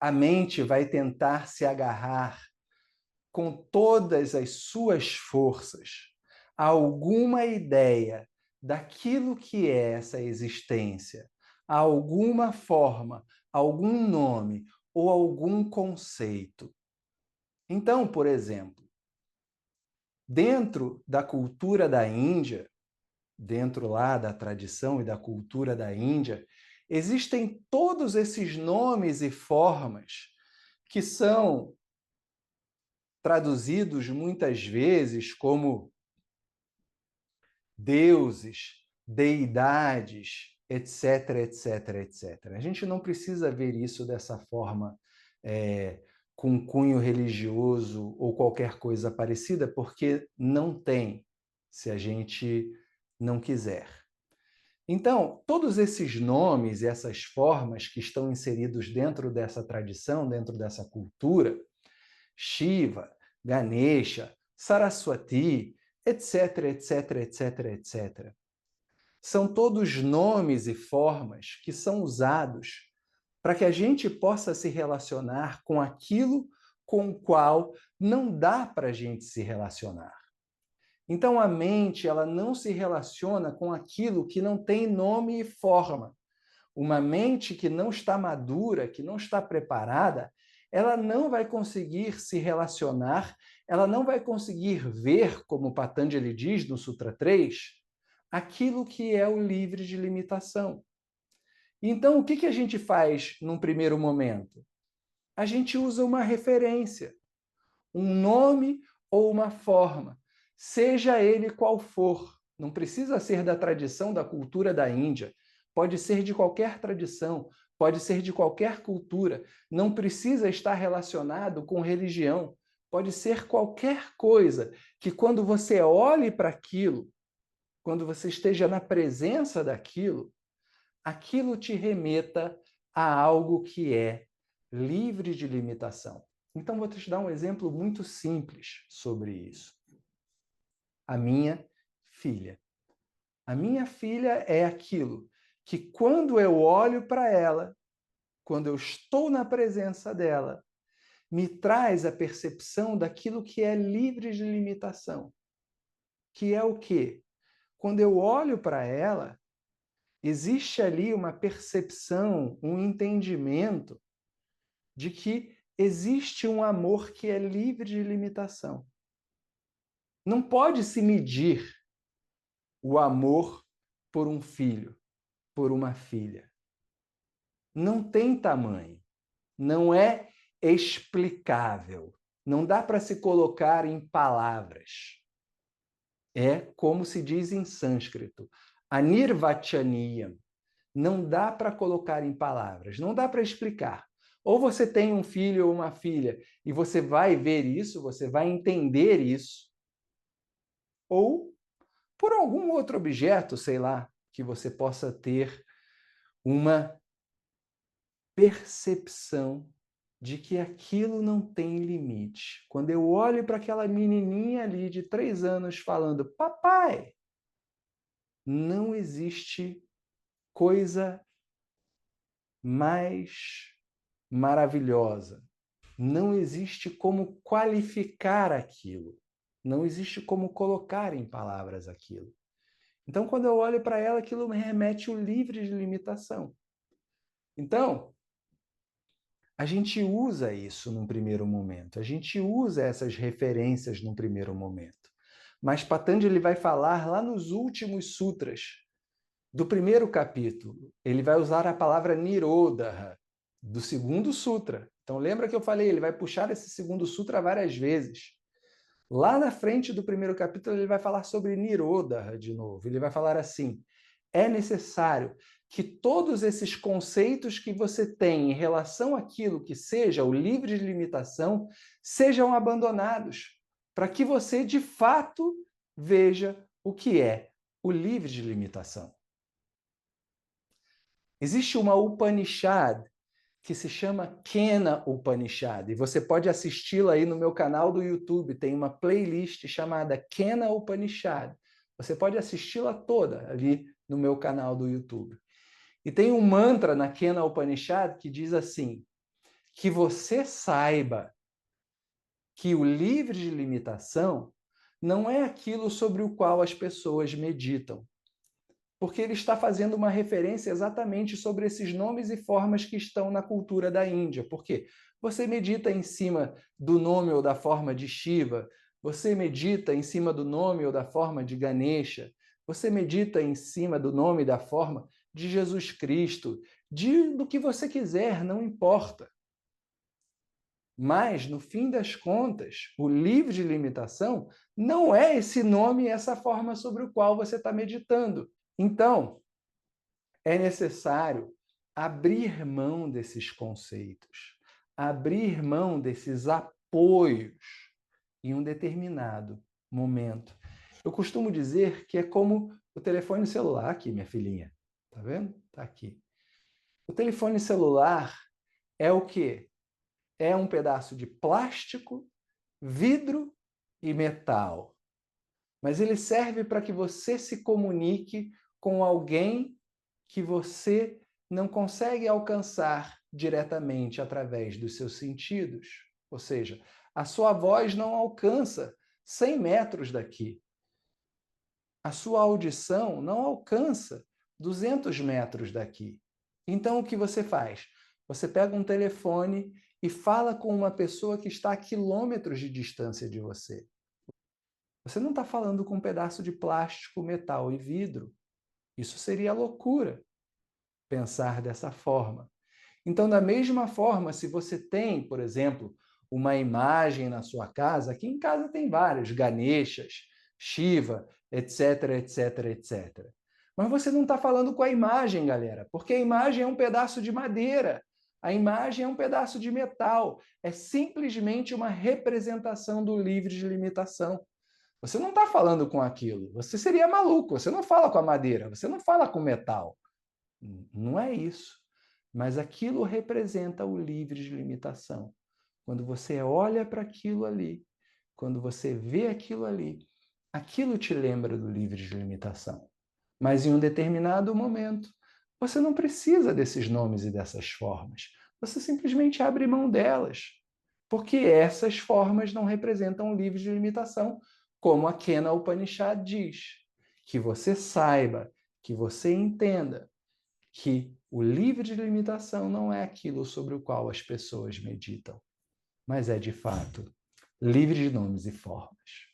a mente vai tentar se agarrar com todas as suas forças a alguma ideia daquilo que é essa existência, a alguma forma, algum nome ou algum conceito. Então, por exemplo, dentro da cultura da Índia, dentro lá da tradição e da cultura da Índia, existem todos esses nomes e formas que são traduzidos muitas vezes como deuses, deidades, etc, etc, etc. A gente não precisa ver isso dessa forma com cunho religioso ou qualquer coisa parecida, porque não tem, se a gente não quiser. Então, todos esses nomes e essas formas que estão inseridos dentro dessa tradição, dentro dessa cultura, Shiva, Ganesha, Saraswati, etc, etc, etc, etc. São todos nomes e formas que são usados para que a gente possa se relacionar com aquilo com o qual não dá para a gente se relacionar. Então, a mente ela não se relaciona com aquilo que não tem nome e forma. Uma mente que não está madura, que não está preparada, ela não vai conseguir se relacionar, ela não vai conseguir ver, como Patanjali diz no Sutra 3, aquilo que é o livre de limitação. Então, o que a gente faz num primeiro momento? A gente usa uma referência, um nome ou uma forma, seja ele qual for. Não precisa ser da tradição da cultura da Índia, pode ser de qualquer tradição, pode ser de qualquer cultura, não precisa estar relacionado com religião, pode ser qualquer coisa que quando você olhe para aquilo, quando você esteja na presença daquilo, aquilo te remeta a algo que é livre de limitação. Então, vou te dar um exemplo muito simples sobre isso. A minha filha. A minha filha é aquilo que, quando eu olho para ela, quando eu estou na presença dela, me traz a percepção daquilo que é livre de limitação. Que é o quê? Quando eu olho para ela, existe ali uma percepção, um entendimento de que existe um amor que é livre de limitação. Não pode se medir o amor por um filho, por uma filha. Não tem tamanho, não é explicável, não dá para se colocar em palavras. É como se diz em sânscrito, anirvachaniyam. Não dá para colocar em palavras, não dá para explicar. Ou você tem um filho ou uma filha e você vai ver isso, você vai entender isso, ou por algum outro objeto, sei lá, que você possa ter uma percepção de que aquilo não tem limite. Quando eu olho para aquela menininha ali de 3 anos falando, papai, não existe coisa mais maravilhosa. Não existe como qualificar aquilo. Não existe como colocar em palavras aquilo. Então, quando eu olho para ela, aquilo me remete o livre de limitação. Então, a gente usa isso num primeiro momento, a gente usa essas referências num primeiro momento. Mas Patanjali vai falar lá nos últimos sutras do primeiro capítulo, ele vai usar a palavra Nirodha, do segundo sutra. Então lembra que eu falei, ele vai puxar esse segundo sutra várias vezes. Lá na frente do primeiro capítulo, ele vai falar sobre Nirodha de novo. Ele vai falar assim, é necessário que todos esses conceitos que você tem em relação àquilo que seja o livre de limitação sejam abandonados, para que você, de fato, veja o que é o livre de limitação. Existe uma Upanishad que se chama Kena Upanishad, e você pode assisti-la aí no meu canal do YouTube, tem uma playlist chamada Kena Upanishad. Você pode assisti-la toda ali no meu canal do YouTube. E tem um mantra na Kena Upanishad que diz assim, que você saiba que o livre de limitação não é aquilo sobre o qual as pessoas meditam, porque ele está fazendo uma referência exatamente sobre esses nomes e formas que estão na cultura da Índia. Por quê? Você medita em cima do nome ou da forma de Shiva, você medita em cima do nome ou da forma de Ganesha, você medita em cima do nome e da forma de Jesus Cristo, do que você quiser, não importa. Mas, no fim das contas, o livre de limitação não é esse nome e essa forma sobre o qual você está meditando. Então, é necessário abrir mão desses conceitos, abrir mão desses apoios em um determinado momento. Eu costumo dizer que é como o telefone celular. Aqui, minha filhinha. Tá vendo? Tá aqui. O telefone celular é o quê? É um pedaço de plástico, vidro e metal. Mas ele serve para que você se comunique com alguém que você não consegue alcançar diretamente através dos seus sentidos. Ou seja, a sua voz não alcança 100 metros daqui. A sua audição não alcança 200 metros daqui. Então, o que você faz? Você pega um telefone e fala com uma pessoa que está a quilômetros de distância de você. Você não está falando com um pedaço de plástico, metal e vidro. Isso seria loucura, pensar dessa forma. Então, da mesma forma, se você tem, por exemplo, uma imagem na sua casa, aqui em casa tem vários, Ganeshas, Shiva, etc, etc, etc. Mas você não está falando com a imagem, galera, porque a imagem é um pedaço de madeira, a imagem é um pedaço de metal, é simplesmente uma representação do livre de limitação. Você não está falando com aquilo, você seria maluco, você não fala com a madeira, você não fala com metal. Não é isso. Mas aquilo representa o livre de limitação. Quando você olha para aquilo ali, quando você vê aquilo ali, aquilo te lembra do livre de limitação. Mas em um determinado momento, você não precisa desses nomes e dessas formas. Você simplesmente abre mão delas. Porque essas formas não representam o livre de limitação, como a Kena Upanishad diz. Que você saiba, que você entenda que o livre de limitação não é aquilo sobre o qual as pessoas meditam, mas é, de fato, livre de nomes e formas.